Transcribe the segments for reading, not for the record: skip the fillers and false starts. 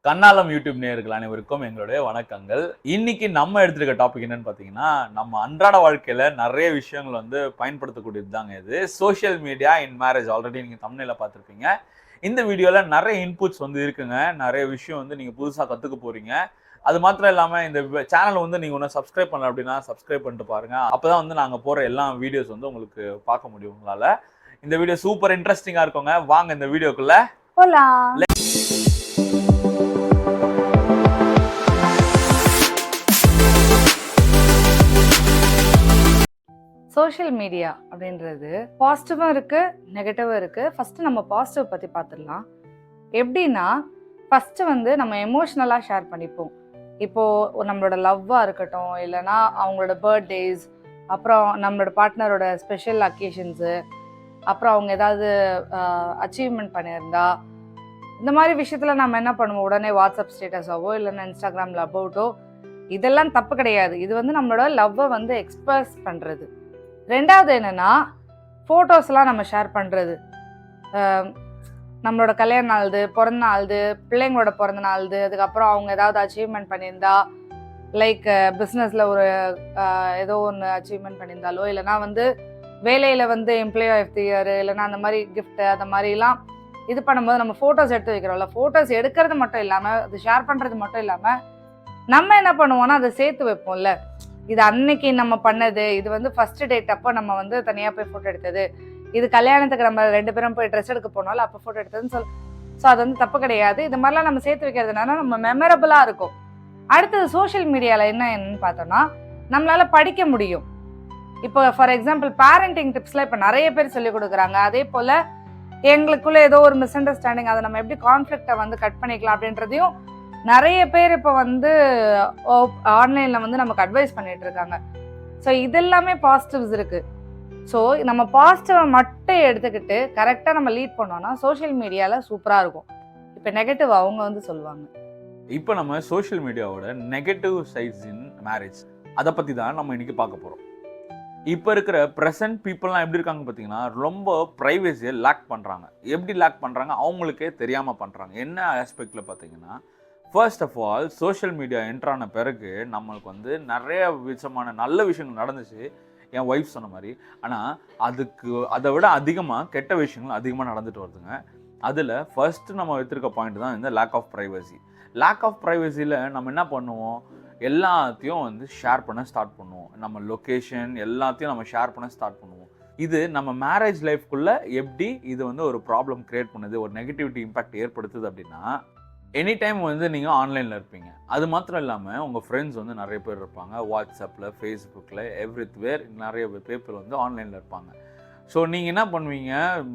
கண்ணாலம் YouTube நேயர்கள் அனைவருக்கும் எங்களுடைய வணக்கங்கள். இன்னைக்கு நம்ம எடுத்திருக்க டாபிக் என்னன்னு பார்த்தீங்கன்னா, நம்ம அன்றாட வாழ்க்கையில நெறைய விஷயங்கள் பயன்படுத்தக்கூடியது தாங்க இது. சோசியல் மீடியா இன் மேரேஜ். ஆல்ரெடி நீங்க தம்ப்நெயில்ல பார்த்திருப்பீங்க. இந்த வீடியோல நெறைய இன்புட்ஸ் இருக்குங்க. நெறைய விஷயம் நீங்க புதுசா கத்துக்க போறீங்க. அது மாத்திரம் இல்லாம இந்த சேனல் நீங்க இன்னும் சப்ஸ்கிரைப் பண்ணல அப்படின்னா, சப்ஸ்கிரைப் பண்ணிட்டு பாருங்க. அப்பதான் நாங்க போடுற எல்லா வீடியோஸ் உங்களுக்கு பார்க்க முடியும் உங்களால. இந்த வீடியோ சூப்பர் இன்ட்ரஸ்டிங்கா இருக்குங்க. வாங்க இந்த வீடியோக்குள்ள போலாம். சோஷியல் மீடியா அப்படின்றது பாசிட்டிவும் இருக்கு, நெகட்டிவும் இருக்கு. ஃபர்ஸ்ட் நம்ம பாசிட்டிவ் பத்தி பார்த்துடலாம். எப்படின்னா, ஃபர்ஸ்ட் நம்ம எமோஷ்னலா ஷேர் பண்ணிப்போம். இப்போ நம்மளோட லவ்வா இருக்கட்டும், இல்லைன்னா அவங்களோட பர்த்டேஸ், அப்புறம் நம்மளோட பார்ட்னரோட ஸ்பெஷல் அக்கேஷன்ஸு, அப்புறம் அவங்க ஏதாவது அச்சீவ்மெண்ட் பண்ணியிருந்தா, இந்த மாதிரி விஷயத்துல நம்ம என்ன பண்ணுவோம், உடனே வாட்ஸ்அப் ஸ்டேட்டஸாவோ இல்லைன்னா இன்ஸ்டாகிராமில் அபவுட்டோ, இதெல்லாம் தப்பு கிடையாது. இது நம்மளோட லவ்வை எக்ஸ்பிரஸ் பண்ணுறது. ரெண்டாவது என்னன்னா, ஃபோட்டோஸ்லாம் நம்ம ஷேர் பண்ணுறது. நம்மளோட கல்யாண நாளுது, பிறந்த நாளுது, பிள்ளைங்களோட பிறந்த நாளுது, அதுக்கப்புறம் அவங்க ஏதாவது அச்சீவ்மெண்ட் பண்ணியிருந்தா, லைக் பிஸ்னஸில் ஒரு ஏதோ ஒன்று அச்சீவ்மெண்ட் பண்ணியிருந்தாலோ, இல்லைனா வேலையில் எம்ப்ளாயி ஆஃப் தி இயர், இல்லைனா அந்த மாதிரி கிஃப்ட்டு, அந்த மாதிரிலாம் இது பண்ணும்போது நம்ம ஃபோட்டோஸ் எடுத்து வைக்கிறோம்ல. ஃபோட்டோஸ் எடுக்கிறது மட்டும் இல்லாமல், அது ஷேர் பண்ணுறது மட்டும் இல்லாமல், நம்ம என்ன பண்ணுவோம்னா அதை சேர்த்து வைப்போம்ல. இது அன்னைக்கு நம்ம பண்ணது, இது ஃபர்ஸ்ட் டேட் அப்போ நம்ம தனியாக போய் ஃபோட்டோ எடுத்தது, இது கல்யாணத்துக்கு நம்ம 2 பேரும் போய் ட்ரெஸ் எடுக்க போனாலும் அப்போ ஃபோட்டோ எடுத்ததுன்னு ஸோ அது தப்பு கிடையாது. இது மாதிரிலாம் நம்ம சேர்த்து வைக்கிறதுனால நம்ம மெமரபிளாக இருக்கும். அடுத்தது சோஷியல் மீடியாவில் என்னன்னு பார்த்தோம்னா, நம்மளால படிக்க முடியும். இப்போ ஃபார் எக்ஸாம்பிள் பேரண்டிங் டிப்ஸ்லாம் இப்போ நிறைய பேர் சொல்லிக் கொடுக்குறாங்க. அதே போல் எங்களுக்குள்ள ஏதோ ஒரு மிஸ் அண்டர்ஸ்டாண்டிங், அதை நம்ம எப்படி கான்ஃப்ளிக்டை கட் பண்ணிக்கலாம் அப்படின்றதையும் நிறைய பேர் இப்போ ஆன்லைனில் நமக்கு அட்வைஸ் பண்ணிட்டு இருக்காங்க. ஸோ இதெல்லாமே பாசிட்டிவ்ஸ் இருக்கு. ஸோ நம்ம பாசிட்டிவை மட்டும் எடுத்துக்கிட்டு கரெக்டாக நம்ம லீட் பண்ணோம்னா சோஷியல் மீடியாவில் சூப்பராக இருக்கும். இப்போ நெகட்டிவ் அவங்க சொல்லுவாங்க. இப்போ நம்ம சோஷியல் மீடியாவோட நெகட்டிவ் சைட்ஸ் இன் மேரேஜ், அதை பற்றி தான் நம்ம இன்னைக்கு பார்க்க போகிறோம். இப்போ இருக்கிற ப்ரெசன்ட் பீப்புளெலாம் எப்படி இருக்காங்க பார்த்தீங்கன்னா, ரொம்ப ப்ரைவசியை லேக் பண்ணுறாங்க. எப்படி லேக் பண்ணுறாங்க, அவங்களுக்கே தெரியாமல் பண்ணுறாங்க. என்ன ஆஸ்பெக்டில் பார்த்தீங்கன்னா, first of all social media என்ட்ரான பிறகு நம்மளுக்கு நிறைய விதமான நல்ல விஷயங்கள் நடந்துச்சு, என் ஒய்ஃப் சொன்ன மாதிரி. ஆனால் அதை விட அதிகமாக கெட்ட விஷயங்கள் அதிகமாக நடந்துட்டு வருதுங்க. அதில் ஃபர்ஸ்ட் நம்ம எடுத்துருக்க பாயிண்ட் தான் இந்த lack of privacy. Lack of ப்ரைவசியில் நம்ம என்ன பண்ணுவோம், எல்லாத்தையும் ஷேர் பண்ண ஸ்டார்ட் பண்ணுவோம். நம்ம லொக்கேஷன் எல்லாத்தையும் நம்ம ஷேர் பண்ண ஸ்டார்ட் பண்ணுவோம். இது நம்ம மேரேஜ் லைஃப்குள்ளே எப்படி இது ஒரு ப்ராப்ளம் க்ரியேட் பண்ணுது, ஒரு நெகட்டிவிட்டி இம்பேக்ட் ஏற்படுத்துது அப்படின்னா, எனி டைம் நீங்கள் ஆன்லைனில் இருப்பீங்க. அது மாத்திரம் இல்லாமல் உங்கள் ஃப்ரெண்ட்ஸ் நிறைய பேர் இருப்பாங்க. வாட்ஸ்அப்பில், ஃபேஸ்புக்கில், எவ்ரிவேர் நிறைய பேர் ஆன்லைனில் இருப்பாங்க. ஸோ நீங்கள் என்ன பண்ணுவீங்க,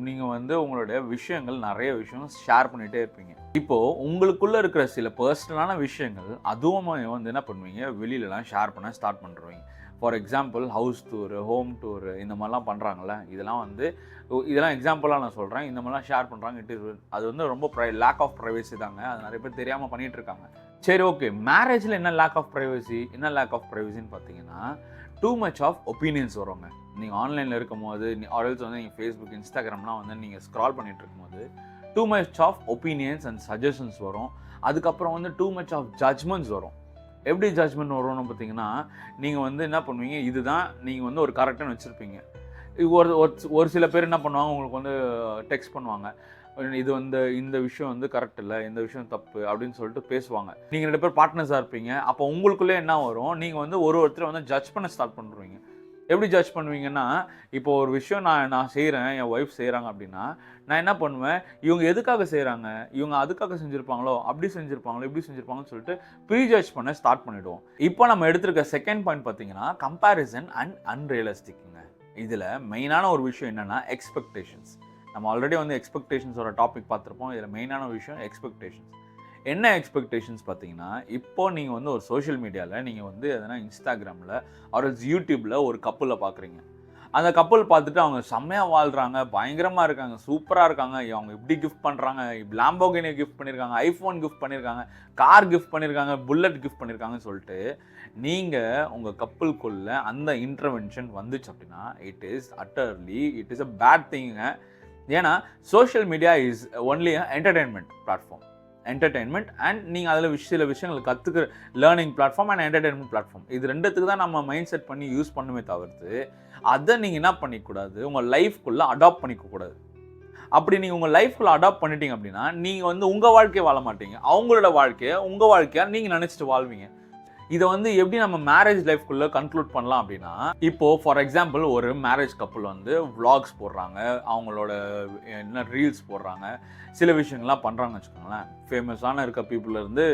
நீங்கள் உங்களுடைய விஷயங்கள் நிறைய விஷயம் ஷேர் பண்ணிகிட்டே இருப்பீங்க. இப்போது உங்களுக்குள்ளே இருக்கிற சில பர்சனலான விஷயங்கள் அதுவும் என்ன பண்ணுவீங்க, வெளியிலலாம் ஷேர் பண்ண ஸ்டார்ட் பண்ணுறீங்க. For example house tour, home tour, இந்த மாதிரிலாம் பண்ணுறாங்கல்ல, இதெல்லாம் எக்ஸாம்பிளாக நான் சொல்கிறேன். இந்த மாதிரிலாம் ஷேர் பண்ணுறாங்க. அது ரொம்ப லேக் ஆஃப் ப்ரைவசி தாங்க. அது நிறைய பேர் தெரியாமல் பண்ணிகிட்டு இருக்காங்க. சரி, ஓகே, மேரேஜில் என்ன லேக் ஆஃப் ப்ரைவசின்னு பார்த்தீங்கன்னா, டூ மச் ஆஃப் ஒப்பீனியன்ஸ் வருவாங்க. நீங்கள் ஆன்லைனில் இருக்கும்போது, ஆல்ரெடி நீங்கள் ஃபேஸ்புக், இன்ஸ்டாகிராம்லாம் நீங்கள் ஸ்க்ரால் பண்ணிகிட்டு இருக்கும்போது too much of opinions and suggestions வரும். அதுக்கப்புறம் டூ மச் ஆஃப் ஜட்ஜ்மெண்ட்ஸ் வரும். எப்படி ஜட்ஜ்மெண்ட் வரும்னு பார்த்தீங்கன்னா, நீங்கள் என்ன பண்ணுவீங்க, இதுதான் நீங்கள் ஒரு கரெக்டாக வச்சுருப்பீங்க. ஒரு சில பேர் என்ன பண்ணுவாங்க, உங்களுக்கு டெக்ஸ்ட் பண்ணுவாங்க, இது இந்த விஷயம் கரெக்ட் இல்லை, இந்த விஷயம் தப்பு அப்படின்னு சொல்லிட்டு பேசுவாங்க. நீங்கள் 2 பேர் பார்ட்னர்ஸாக இருப்பீங்க. அப்போ உங்களுக்குள்ளே என்ன வரும், நீங்கள் ஒருத்தரை ஜட்ஜ் பண்ண ஸ்டார்ட் பண்ணுறீங்க. எப்படி ஜட்ஜ் பண்ணுவீங்கன்னா, இப்போ ஒரு விஷயம் நான் செய்கிறேன், என் ஒய்ஃப் செய்கிறாங்க அப்படின்னா, நான் என்ன பண்ணுவேன், இவங்க எதுக்காக செய்கிறாங்க, இவங்க அதுக்காக செஞ்சுருப்பாங்களோ, அப்படி செஞ்சுருப்பாங்களோ, இப்படி செஞ்சுருப்பாங்கன்னு சொல்லிட்டு ப்ரீ ஜட்ஜ் பண்ண ஸ்டார்ட் பண்ணிவிடுவோம். இப்போ நம்ம எடுத்திருக்க செகண்ட் பாயிண்ட் பார்த்தீங்கன்னா, கம்பேரிசன் அண்ட் அன்ரியலிஸ்டிக்குங்க. இதில் மெயினான ஒரு விஷயம் என்னென்னா எக்ஸ்பெக்டேஷன்ஸ். நம்ம ஆல்ரெடி எக்ஸ்பெக்டேஷன்ஸோட டாபிக் பார்த்துருப்போம். இதில் மெயினான விஷயம் எக்ஸ்பெக்டேஷன்ஸ். என்ன எக்ஸ்பெக்டேஷன்ஸ் பார்த்தீங்கன்னா, இப்போது நீங்கள் ஒரு சோஷியல் மீடியாவில் நீங்கள் எதனா இன்ஸ்டாகிராமில் ஒரு யூடியூப்பில் ஒரு கப்பலை பார்க்குறீங்க. அந்த கப்பல் பார்த்துட்டு அவங்க செம்மையாக வாழ்கிறாங்க, பயங்கரமாக இருக்காங்க, சூப்பராக இருக்காங்க, அவங்க இப்படி கிஃப்ட் பண்ணுறாங்க, லாம்போகினி கிஃப்ட் பண்ணியிருக்காங்க, ஐஃபோன் கிஃப்ட் பண்ணியிருக்காங்க, கார் கிஃப்ட் பண்ணியிருக்காங்க, புல்லட் கிஃப்ட் பண்ணியிருக்காங்கன்னு சொல்லிட்டு நீங்கள் உங்கள் கப்பலுக்குள்ள அந்த இன்டர்வென்ஷன் வந்துச்சு அப்படின்னா, இட் இஸ் அ பேட் திங்குங்க. ஏன்னா social media is only entertainment platform. Entertainment and நீங்கள் அதில் சில விஷயங்கள் கற்றுக்கிற learning platform and entertainment platform. இது ரெண்டுத்துக்கு தான் நம்ம மைண்ட் செட் பண்ணி யூஸ் பண்ணுமே தவிர்த்து அதை நீங்கள் என்ன பண்ணிக்கூடாது, உங்கள் லைஃப்குள்ளே அடாப்ட் பண்ணிக்கக்கூடாது. அப்படி நீங்கள் உங்கள் லைஃப்குள்ளே அடாப்ட் பண்ணிட்டீங்க அப்படின்னா நீங்கள் வந்து உங்கள் வாழ்க்கையை வாழ மாட்டீங்க, அவங்களோட வாழ்க்கையை உங்கள் வாழ்க்கையாக நீங்கள் நினச்சிட்டு வாழ்வீங்க. இதை வந்து எப்படி நம்ம மேரேஜ் லைஃப்குள்ளே கன்க்ளூட் பண்ணலாம் அப்படின்னா, இப்போது ஃபார் எக்ஸாம்பிள் ஒரு மேரேஜ் கப்புள் வந்து vlogs போடுறாங்க, அவங்களோட என்ன ரீல்ஸ் போடுறாங்க, சில விஷயங்கள்லாம் பண்ணுறாங்கன்னு வச்சுக்கோங்களேன். ஃபேமஸான இருக்க பீப்புளேருந்து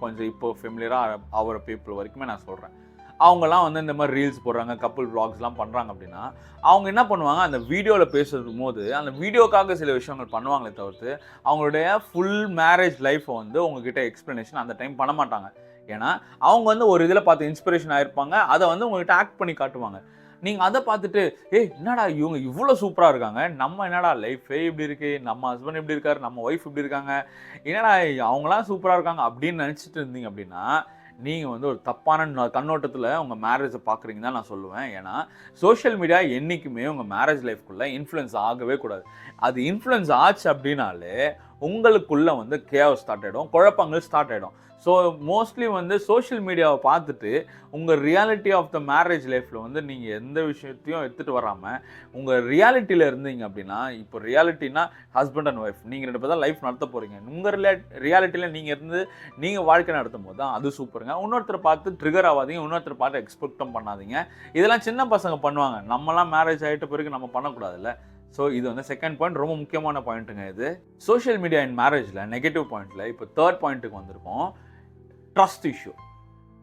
கொஞ்சம் இப்போ ஃபெமிலியராக ஆகிற பீப்புள் வரைக்குமே நான் சொல்கிறேன். அவங்கலாம் வந்து இந்த மாதிரி ரீல்ஸ் போடுறாங்க, கப்புள் vlogsலாம் பண்ணுறாங்க அப்படின்னா அவங்க என்ன பண்ணுவாங்க, அந்த வீடியோவில் பேசும் போது அந்த வீடியோக்காக சில விஷயங்கள் பண்ணுவாங்களே தவிர்த்து அவங்களுடைய ஃபுல் மேரேஜ் லைஃப்பை வந்து உங்ககிட்ட எக்ஸ்ப்ளனேஷன் அந்த டைம் பண்ண மாட்டாங்க. ஏன்னா அவங்க வந்து ஒரு இதில் பார்த்து இன்ஸ்பிரேஷன் ஆகிருப்பாங்க, அதை வந்து உங்கள்கிட்ட ஆக்ட் பண்ணி காட்டுவாங்க. நீங்கள் அதை பார்த்துட்டு என்னடா இவங்க இவ்வளோ சூப்பராக இருக்காங்க, நம்ம என்னடா லைஃபே இப்படி இருக்குது, நம்ம ஹஸ்பண்ட் இப்படி இருக்காரு, நம்ம ஒய்ஃப் இப்படி இருக்காங்க, என்னடா அவங்களாம் சூப்பராக இருக்காங்க அப்படின்னு நினச்சிட்டு இருந்தீங்க அப்படின்னா நீங்கள் வந்து ஒரு தப்பான கண்ணோட்டத்தில் உங்கள் மேரேஜை பார்க்குறீங்க தான் நான் சொல்லுவேன். ஏன்னா சோஷியல் மீடியா என்றைக்குமே உங்கள் மேரேஜ் லைஃப்குள்ளே இன்ஃப்ளூயன்ஸ் ஆகவே கூடாது. அது இன்ஃப்ளூயன்ஸ் ஆச்சு அப்படின்னாலே உங்களுக்குள்ளே வந்து கேஸ் ஸ்டார்ட் ஆகிடும், குழப்பங்கள் ஸ்டார்ட் ஆகிடும். ஸோ மோஸ்ட்லி வந்து சோஷியல் மீடியாவை பார்த்துட்டு உங்கள் ரியாலிட்டி ஆஃப் த மேரேஜ் லைஃப்பில் வந்து நீங்கள் எந்த விஷயத்தையும் எடுத்துகிட்டு வராமல் உங்கள் ரியாலிட்டியில் இருந்தீங்க அப்படின்னா, இப்போ ரியாலிட்டினா ஹஸ்பண்ட் அண்ட் ஒய்ஃப் நீங்கள் 2 பேர் தான் லைஃப் நடத்த போகிறீங்க. உங்கள் ரியாலிட்டியில் நீங்கள் இருந்து நீங்கள் வாழ்க்கை நடத்தும் போது தான் அது சூப்பருங்க. இன்னொருத்தரை பார்த்து ட்ரிகர் ஆகாதீங்க, இன்னொருத்தரை பார்த்து எக்ஸ்பெக்டும் பண்ணாதீங்க. இதெல்லாம் சின்ன பசங்க பண்ணுவாங்க, நம்மலாம் மேரேஜ் ஆகிட்ட பிறகு நம்ம பண்ணக்கூடாதுல்ல. ஸோ இது வந்து செகண்ட் பாயிண்ட், ரொம்ப முக்கியமான பாயிண்ட்டுங்க இது. சோஷியல் மீடியா இன் மேரேஜில் நெகட்டிவ் பாயிண்ட்டில் இப்போ தேர்ட் பாயிண்ட்டுக்கு வந்திருக்கோம், ட்ரஸ்ட் இஷ்யூ.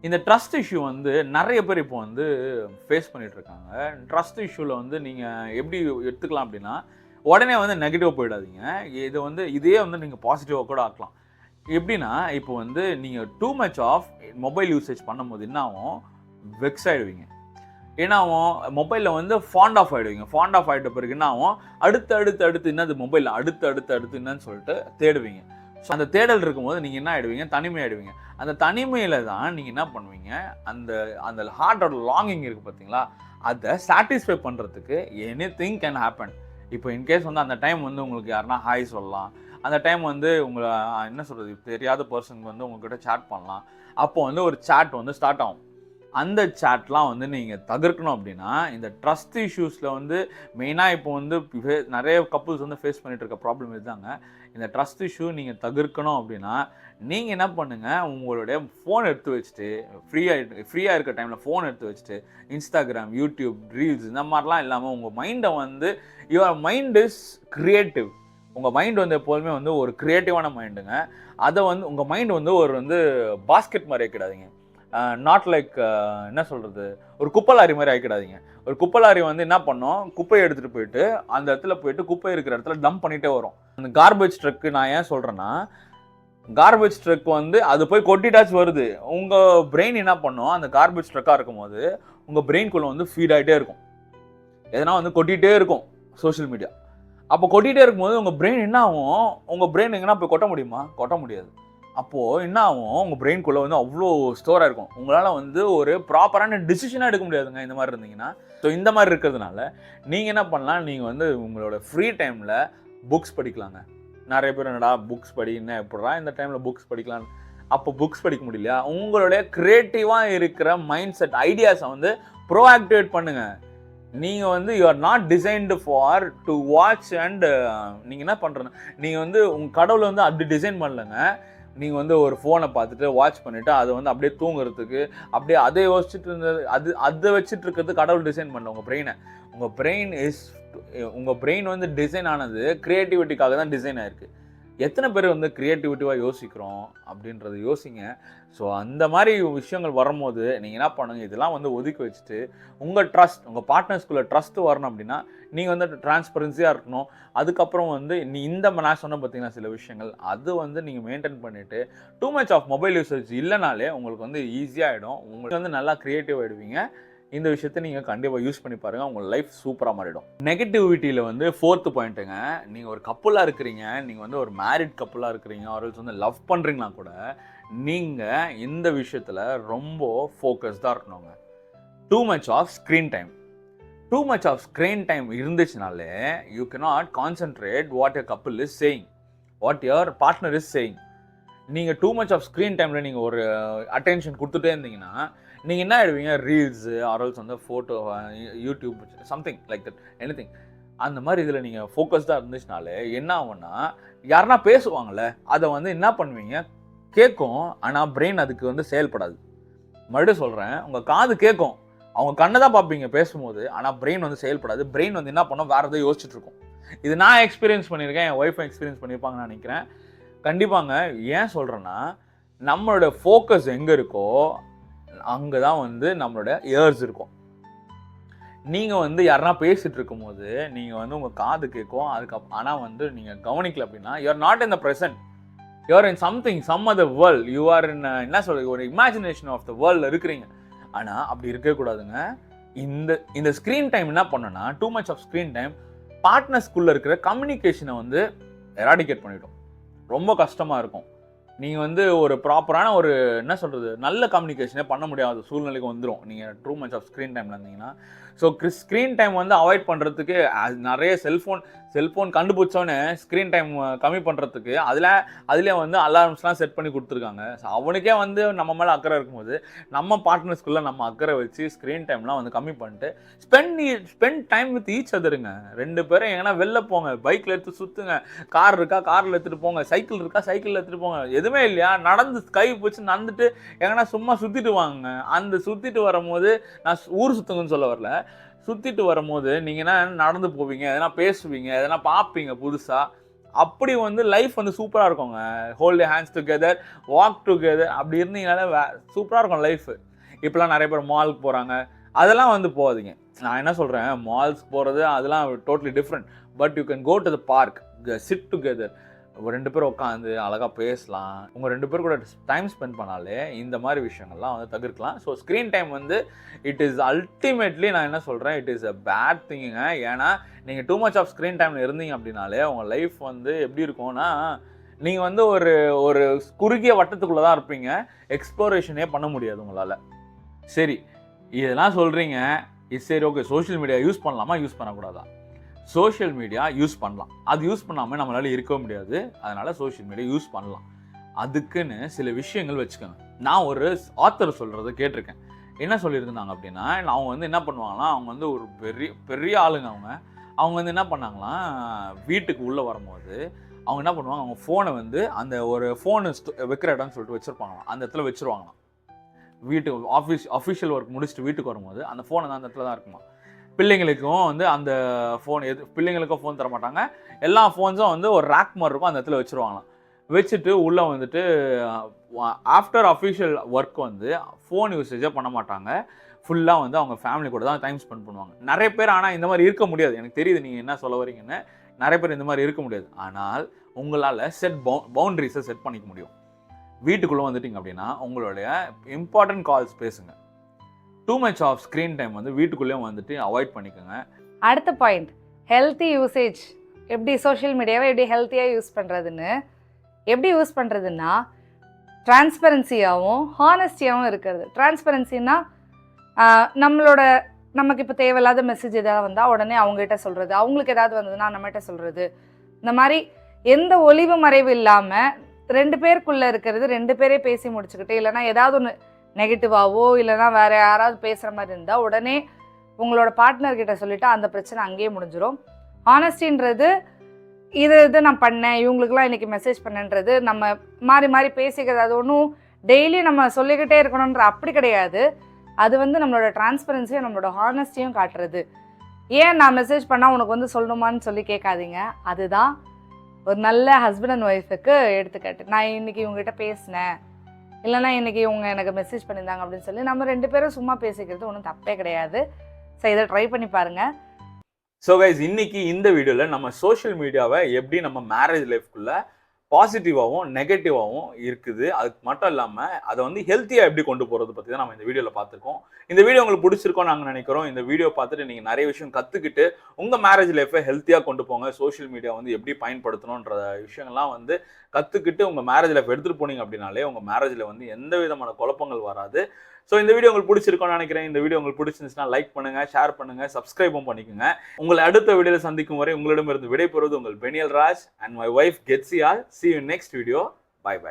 இந்த ட்ரஸ்ட் இஷ்யூ வந்து நிறைய பேர் இப்போ வந்து ஃபேஸ் பண்ணிகிட்டு இருக்காங்க. ட்ரஸ்ட் இஷ்யூவில் வந்து நீங்கள் எப்படி எடுத்துக்கலாம் அப்படின்னா, உடனே வந்து நெகட்டிவ் போயிடாதீங்க. இது வந்து இதே வந்து நீங்கள் பாசிட்டிவாக கூட ஆக்கலாம். எப்படின்னா, இப்போ வந்து நீங்கள் too much of mobile usage பண்ணும்போது என்ன ஆகும், வெக்ஸ் ஆகிடுவீங்க. என்ன ஆகும், மொபைலில் வந்து ஃபாண்ட் ஆஃப் ஆகிடுவீங்க. ஃபாண்ட் ஆஃப் ஆகிட்ட பிறகு என்ன ஆகும், அடுத்து என்னது மொபைலில் அடுத்து என்னன்னு சொல்லிட்டு தேடுவீங்க. ஸோ அந்த தேடல் இருக்கும்போது நீங்கள் என்ன ஆகிடுவீங்க, தனிமை ஆகிடுவீங்க. அந்த தனிமையில் தான் நீங்கள் என்ன பண்ணுவீங்க, அந்த ஹார்ட்டோட லாங்கிங் இருக்குது பார்த்தீங்களா, அதை சாட்டிஸ்ஃபை பண்ணுறதுக்கு எனிதிங் கேன் ஹேப்பன். இப்போ இன்கேஸ் வந்து அந்த டைம் வந்து உங்களுக்கு யாருன்னா ஹாய் சொல்லலாம், அந்த டைம் வந்து உங்களை என்ன சொல்கிறது, தெரியாத பர்சனுக்கு வந்து உங்கள்கிட்ட சேட் பண்ணலாம். அப்போ வந்து ஒரு சேட் வந்து ஸ்டார்ட் ஆகும். அந்த சேட்லாம் வந்து நீங்கள் தவிர்க்கணும் அப்படின்னா, இந்த ட்ரஸ்ட் இஷ்யூஸில் வந்து மெயினாக இப்போ வந்து நிறைய கப்புள்ஸ் வந்து ஃபேஸ் பண்ணிகிட்டு இருக்க ப்ராப்ளம் இதுதாங்க. இந்த ட்ரஸ்ட் இஷ்யூ நீங்கள் தவிர்க்கணும் அப்படின்னா நீங்கள் என்ன பண்ணுங்கள், உங்களுடைய ஃபோன் எடுத்து வச்சுட்டு ஃப்ரீயாக இருக்க டைமில் ஃபோன் எடுத்து வச்சுட்டு இன்ஸ்டாகிராம், யூடியூப், ரீல்ஸ் இந்த மாதிரிலாம் இல்லாமல் உங்கள் மைண்டை வந்து யுவர் மைண்ட் இஸ் க்ரியேட்டிவ். உங்கள் மைண்ட் வந்து எப்போதுமே வந்து ஒரு க்ரியேட்டிவான மைண்டுங்க. அதை வந்து உங்கள் மைண்ட் வந்து ஒரு பாஸ்கெட் மாதிரி ஆக்கிடாதீங்க. நாட் லைக் என்ன சொல்கிறது, ஒரு குப்பலாரி மாதிரி ஆகிக்கிடாதீங்க. ஒரு குப்பலாரி வந்து என்ன பண்ணோம், குப்பையை எடுத்துகிட்டு போயிட்டு அந்த இடத்துல போயிட்டு குப்பை இருக்கிற இடத்துல டம்ப் பண்ணிகிட்டே வரும். அந்த கார்பேஜ் ட்ரக்கு நான் ஏன் சொல்கிறேன்னா, கார்பேஜ் ட்ரக் வந்து அது போய் கொட்டிட்டாச்சு வருது. உங்கள் பிரெயின் என்ன பண்ணும், அந்த கார்பேஜ் ட்ரக்காக இருக்கும் போது உங்கள் பிரெயின்குள்ளே வந்து ஃபீட் ஆகிட்டே இருக்கும், எதனா வந்து கொட்டிகிட்டே இருக்கும் சோஷியல் மீடியா. அப்போ கொட்டிகிட்டே இருக்கும்போது உங்கள் பிரெயின் என்ன ஆகும், உங்கள் பிரெயின் எங்கன்னா போய் கொட்ட முடியுமா, கொட்ட முடியாது. அப்போது என்ன ஆகும், உங்கள் பிரெயின்குள்ளே வந்து அவ்வளோ ஸ்டோராக இருக்கும், உங்களால் வந்து ஒரு ப்ராப்பரான டிசிஷனாக எடுக்க முடியாதுங்க இந்த மாதிரி இருந்தீங்கன்னா. ஸோ இந்த மாதிரி இருக்கிறதுனால நீங்கள் என்ன பண்ணலாம், நீங்கள் வந்து உங்களோட ஃப்ரீ டைமில் புக்ஸ் படிக்கலாங்க. நிறைய பேர் என்னடா புக்ஸ் படின்னா எப்படா இந்த டைமில் புக்ஸ் படிக்கலாம், அப்போ புக்ஸ் படிக்க முடியலையா, உங்களுடைய க்ரியேட்டிவாக இருக்கிற மைண்ட் செட் ஐடியாஸை வந்து ப்ரோஆக்டிவேட் பண்ணுங்கள். நீங்கள் வந்து you are not designed for to watch and நீங்கள் என்ன பண்ணுறேன்னு, நீங்கள் வந்து உங்கள் கடவுளை வந்து அப்படி டிசைன் பண்ணலைங்க. நீங்கள் வந்து ஒரு ஃபோனை பார்த்துட்டு வாட்ச் பண்ணிவிட்டு அதை வந்து அப்படியே தூங்குறதுக்கு அப்படியே அதை யோசிச்சுட்டு இருந்தது, அதை வச்சுட்டு இருக்கிறது கடவுள் டிசைன் பண்ணல உங்கள் பிரெயினை. உங்கள் பிரெயின் வந்து டிசைன் ஆனது க்ரியேட்டிவிட்டிக்காக தான் டிசைன் ஆகிருக்கு. எத்தனை பேர் வந்து க்ரியேட்டிவிட்டிவாக யோசிக்கிறோம் அப்படின்றத யோசிங்க. ஸோ அந்த மாதிரி விஷயங்கள் வரும்போது நீங்கள் என்ன பண்ணுங்கள், இதெல்லாம் வந்து ஒதுக்கி வச்சுட்டு உங்கள் பார்ட்னர்ஸ்குள்ளே ட்ரஸ்ட்டு வரணும் அப்படின்னா நீங்கள் வந்து டிரான்ஸ்பரன்சியாக இருக்கணும். அதுக்கப்புறம் வந்து நான் சொன்ன பார்த்தீங்கன்னா சில விஷயங்கள் அது வந்து நீங்கள் மெயின்டைன் பண்ணிவிட்டு too much of mobile usage இல்லைனாலே உங்களுக்கு வந்து ஈஸியாகிடும், உங்களுக்கு வந்து நல்லா க்ரியேட்டிவ் ஆகிடுவீங்க. இந்த விஷயத்தை நீங்கள் கண்டிப்பாக யூஸ் பண்ணி பாருங்கள், உங்கள் லைஃப் சூப்பராக மாறிடும். நெகட்டிவிட்டியில் வந்து 4th பாயிண்ட்டுங்க, நீங்கள் ஒரு கப்புளாக இருக்கிறீங்க, நீங்கள் வந்து ஒரு மேரிட் கப்புளாக இருக்கிறீங்க, ஆர்எல்ஸ் வந்து லவ் பண்ணுறீங்கன்னா கூட நீங்கள் இந்த விஷயத்தில் ரொம்ப ஃபோக்கஸ்டாக இருக்கணுங்க. Too much of screen time இருந்துச்சுனாலே you cannot concentrate what your couple is saying, what your partner is saying. நீங்கள் டூ மச் ஆஃப் ஸ்க்ரீன் டைமில் நீங்கள் ஒரு அட்டென்ஷன் கொடுத்துட்டே இருந்தீங்கன்னா நீங்கள் என்ன ஆகிடுவீங்க, ரீல்ஸு ஆர்எல்ஸ் வந்து photo, YouTube, something like that, anything. அந்த மாதிரி இதில் நீங்கள் ஃபோக்கஸ்டாக இருந்துச்சுனாலே என்ன ஆகும்னா, யாருன்னா பேசுவாங்கள்ல, அதை வந்து என்ன பண்ணுவீங்க, கேட்கும். ஆனால் பிரெயின் அதுக்கு வந்து செயல்படாது. மறுபடியும் சொல்கிறேன், உங்கள் காது கேட்கும், அவங்க கண்ணை தான் பார்ப்பீங்க பேசும்போது, ஆனால் பிரெயின் வந்து செயல்படாது. பிரெயின் வந்து என்ன பண்ணும், வேறு எதாவது யோசிச்சுட்டு இருக்கும். இது நான் எக்ஸ்பீரியன்ஸ் பண்ணியிருக்கேன், என் ஒய்ஃபை எக்ஸ்பீரியன்ஸ் பண்ணியிருப்பாங்கன்னு நான் நினைக்கிறேன். கண்டிப்பாங்க. ஏன் சொல்கிறேன்னா, நம்மளோட ஃபோக்கஸ் எங்கே இருக்கோ அங்கே தான் வந்து நம்மளோட இயர்ஸ் இருக்கும். நீங்கள் வந்து யாருன்னா பேசிகிட்டு இருக்கும்போது நீங்கள் வந்து உங்கள் காது கேட்கும், ஆனால் வந்து நீங்கள் கவனிக்கல அப்படின்னா, you're not in the present, you're in something, some other world, you're in என்ன சொல்கிறது, ஒரு இமேஜினேஷன் ஆஃப் த வேர்ல்டில் இருக்கிறீங்க. ஆனால் அப்படி இருக்கக்கூடாதுங்க. இந்த ஸ்க்ரீன் டைம் என்ன பண்ணுன்னா, too much of screen time பார்ட்னர்ஸ்குள்ளே இருக்கிற கம்யூனிகேஷனை வந்து எராடிகேட் பண்ணிவிடும். ரொம்ப கஷ்டமாக இருக்கும். நீங்கள் வந்து ஒரு ப்ராப்பரான ஒரு என்ன சொல்கிறது, நல்ல கம்யூனிகேஷனே பண்ண முடியாத சூழ்நிலைக்கு வந்துடும் நீங்கள் டூ மச் ஆஃப் ஸ்க்ரீன் டைமில் இருந்தீங்கன்னா. ஸோ ஸ்க்ரீன் டைம் வந்து அவாய்ட் பண்ணுறதுக்கு நிறைய செல்ஃபோன் கண்டுபிடிச்சோன்னே ஸ்க்ரீன் டைம் கம்மி பண்ணுறதுக்கு அதிலே வந்து அலாரம்ஸ்லாம் செட் பண்ணி கொடுத்துருக்காங்க. ஸோ அவனுக்கே வந்து நம்ம மேலே அக்கறை இருக்கும்போது நம்ம பார்ட்னர்ஸ்குள்ளே நம்ம அக்கறை வச்சு ஸ்க்ரீன் டைம்லாம் வந்து கம்மி பண்ணிட்டு ஸ்பெண்ட் டைம் வித் ஈச் அதருங்க. 2 பேரும் எங்கன்னா வெளில போங்க, பைக்கில் எடுத்து சுற்றுங்க, கார் இருக்கா காரில் எடுத்துகிட்டு போங்க, சைக்கிள் இருக்கா சைக்கிளில் எடுத்துகிட்டு போங்க, எதுவுமே இல்லையா நடந்து கை வச்சு நடந்துட்டு எங்கன்னா சும்மா சுற்றிட்டு வாங்க. அந்த சுற்றிட்டு வரும்போது நான் ஊர் சுற்றுங்கன்னு சொல்ல வரல, சுற்றிட்டு வரும்போது நீங்கள் என்ன நடந்து போவீங்க, எதனா பேசுவீங்க, எதனா பார்ப்பீங்க புதுசாக. அப்படி வந்து லைஃப் வந்து சூப்பராக இருக்குங்க. Hold hands together, walk together, அப்படி இருந்தீங்கனாலே சூப்பராக இருக்கும் லைஃப். இப்போலாம் நிறைய பேர் மாலுக்கு போகிறாங்க, அதெல்லாம் வந்து போகாதீங்க. நான் என்ன சொல்கிறேன், மால்ஸ் போகிறது அதெல்லாம் totally different. But you can go to the park, sit together, 2 பேரும் உட்காந்து அழகாக பேசலாம். உங்கள் 2 பேர் கூட டைம் ஸ்பெண்ட் பண்ணாலே இந்த மாதிரி விஷயங்கள்லாம் வந்து தவிர்க்கலாம். ஸோ ஸ்க்ரீன் டைம் வந்து இட் இஸ் அல்டிமேட்லி நான் என்ன சொல்கிறேன், இட் இஸ் அ பேட் திங்குங்க. ஏன்னா நீங்கள் டூ மச் ஆஃப் ஸ்க்ரீன் டைமில் இருந்தீங்க அப்படின்னாலே உங்கள் லைஃப் வந்து எப்படி இருக்கும்னா, நீங்கள் வந்து ஒரு குறுகிய வட்டத்துக்குள்ளே தான் இருப்பீங்க. எக்ஸ்ப்ளோரேஷனே பண்ண முடியாது உங்களால். சரி, இதெல்லாம் சொல்கிறீங்க, இது சரி ஓகே, சோஷியல் மீடியா யூஸ் பண்ணலாமா யூஸ் பண்ணக்கூடாதா? சோஷியல் மீடியா யூஸ் பண்ணலாம். அது யூஸ் பண்ணாமல் நம்மளால் இருக்கவே முடியாது. அதனால் சோஷியல் மீடியா யூஸ் பண்ணலாம். அதுக்குன்னு சில விஷயங்கள் வச்சுக்கோங்க. நான் ஒரு ஆத்தர் சொல்கிறத கேட்டிருக்கேன். என்ன சொல்லியிருந்தாங்க அப்படின்னா, அவங்க வந்து என்ன பண்ணுவாங்கன்னா, அவங்க வந்து ஒரு பெரிய ஆளுங்க. அவங்க வந்து என்ன பண்ணாங்களாம், வீட்டுக்கு உள்ளே வரும்போது அவங்க என்ன பண்ணுவாங்க, அவங்க ஃபோனை வந்து அந்த ஒரு ஃபோனு வைக்கிற இடம்னு சொல்லிட்டு வச்சுருப்பாங்களாம், அந்த இடத்துல வச்சுருவாங்களாம். வீட்டுக்கு அஃபிஷியல் ஒர்க் முடிச்சுட்டு வீட்டுக்கு வரும்போது அந்த ஃபோனை தான் அந்த இடத்துல தான் இருக்குமா. பிள்ளைங்களுக்கும் வந்து அந்த ஃபோன் பிள்ளைங்களுக்கும் ஃபோன் தர மாட்டாங்க. எல்லா ஃபோன்ஸும் வந்து ஒரு ரேக் மாதிரி இருக்கும், அந்த இடத்துல வச்சுருவாங்களாம். வச்சுட்டு உள்ளே வந்துட்டு ஆஃப்டர் அஃபிஷியல் ஒர்க் வந்து ஃபோன் யூசேஜே பண்ண மாட்டாங்க. ஃபுல்லாக வந்து அவங்க ஃபேமிலி கூட தான் டைம் ஸ்பெண்ட் பண்ணுவாங்க. நிறைய பேர் ஆனால் இந்த மாதிரி இருக்க முடியாது. எனக்கு தெரியுது நீங்கள் என்ன சொல்ல வரீங்கன்னு. நிறைய பேர் இந்த மாதிரி இருக்க முடியாது. ஆனால் உங்களால் பவுண்டரிஸை செட் பண்ணிக்க முடியும். வீட்டுக்குள்ளே வந்துட்டிங்க அப்படின்னா உங்களுடைய இம்பார்ட்டன்ட் கால்ஸ் பேசுங்க. Too much of screen time வந்து வீட்டுக்குள்ளேயும் வந்துட்டு அவாய்ட் பண்ணிக்கோங்க. அடுத்த பாயிண்ட், ஹெல்த்தி யூசேஜ். எப்படி சோஷியல் மீடியாவை எப்படி ஹெல்த்தியாக யூஸ் பண்ணுறதுன்னு. எப்படி யூஸ் பண்ணுறதுன்னா, டிரான்ஸ்பரன்சியாகவும் ஹானஸ்டியாகவும் இருக்கிறது. டிரான்ஸ்பரன்சின்னா நமக்கு இப்போ தேவையில்லாத மெசேஜ் ஏதாவது வந்தால் உடனே அவங்ககிட்ட சொல்கிறது, அவங்களுக்கு ஏதாவது வந்ததுன்னா நம்மகிட்ட சொல்கிறது. இந்த மாதிரி எந்த ஒளிவு மறைவு இல்லாமல் 2 பேருக்குள்ளே இருக்கிறது 2 பேரே பேசி முடிச்சுக்கிட்டு, இல்லைனா ஏதாவது ஒன்று நெகட்டிவாவோ இல்லைனா வேறு யாராவது பேசுகிற மாதிரி இருந்தால் உடனே உங்களோட பார்ட்னர்கிட்ட சொல்லிவிட்டு அந்த பிரச்சனை அங்கேயே முடிஞ்சிடும். ஹானஸ்டின்றது இது நான் பண்ணேன், இவங்களுக்குலாம் இன்றைக்கி மெசேஜ் பண்ணேன்றது நம்ம மாறி மாறி பேசிக்கிறது. அது ஒன்றும் டெய்லி நம்ம சொல்லிக்கிட்டே இருக்கணுன்ற அப்படி கிடையாது. அது வந்து நம்மளோட டிரான்ஸ்பரன்சியும் நம்மளோட ஹானஸ்டியும் காட்டுறது. ஏன் நான் மெசேஜ் பண்ணால் உனக்கு வந்து சொல்லணுமான்னு சொல்லி கேட்காதீங்க. அதுதான் ஒரு நல்ல ஹஸ்பண்ட் அண்ட் ஒய்ஃபுக்கு எடுத்துக்காட்டு. நான் இன்றைக்கி இவங்ககிட்ட பேசினேன், இல்லைனா இன்றைக்கி இவங்க எனக்கு மெசேஜ் பண்ணியிருந்தாங்க அப்படின்னு சொல்லி நம்ம 2 பேரும் சும்மா பேசிக்கிறது ஒன்றும் தப்பே கிடையாது. ஸோ இதை ட்ரை பண்ணி பாருங்கள். ஸோ கைஸ், இன்னைக்கு இந்த வீடியோவில் நம்ம சோஷியல் மீடியாவை எப்படி நம்ம மேரேஜ் லைஃப்குள்ளே பாசிட்டிவாகவும் நெகட்டிவாகவும் இருக்குது, அதுக்கு மட்டும் இல்லாமல் அதை வந்து ஹெல்த்தியாக எப்படி கொண்டு போகிறது பற்றி தான் நம்ம இந்த வீடியோவில் பார்த்துருக்கோம். இந்த வீடியோ உங்களுக்கு பிடிச்சிருக்கோம் நாங்கள் நினைக்கிறோம். இந்த வீடியோ பார்த்துட்டு நீங்கள் நிறைய விஷயம் கற்றுக்கிட்டு உங்கள் மேரேஜ் லைஃப்பை ஹெல்த்தியாக கொண்டு போங்க. சோஷியல் மீடியா வந்து எப்படி பயன்படுத்தணுன்ற விஷயங்கள்லாம் வந்து கற்றுக்கிட்டு உங்கள் மேரேஜ் லைஃப் எடுத்துகிட்டு போனீங்க அப்படின்னாலே உங்கள் மேரேஜில் வந்து எந்த விதமான குழப்பங்கள் வராது. ஸோ இந்த வீடியோ உங்களுக்கு பிடிச்சிருக்கோன்னு நினைக்கிறேன். இந்த வீடியோ உங்களுக்கு பிடிச்சிருந்துச்சுன்னா லைக் பண்ணுங்கள், ஷேர் பண்ணுங்கள், சப்ஸ்கிரைபும் பண்ணிக்கோங்க. உங்களை அடுத்த வீடியோவில் சந்திக்கும் வரை உங்களிடமிருந்து விடைபெறுவது உங்கள் Benial Raj and my wife Ketsiyal. See you next video. Bye bye.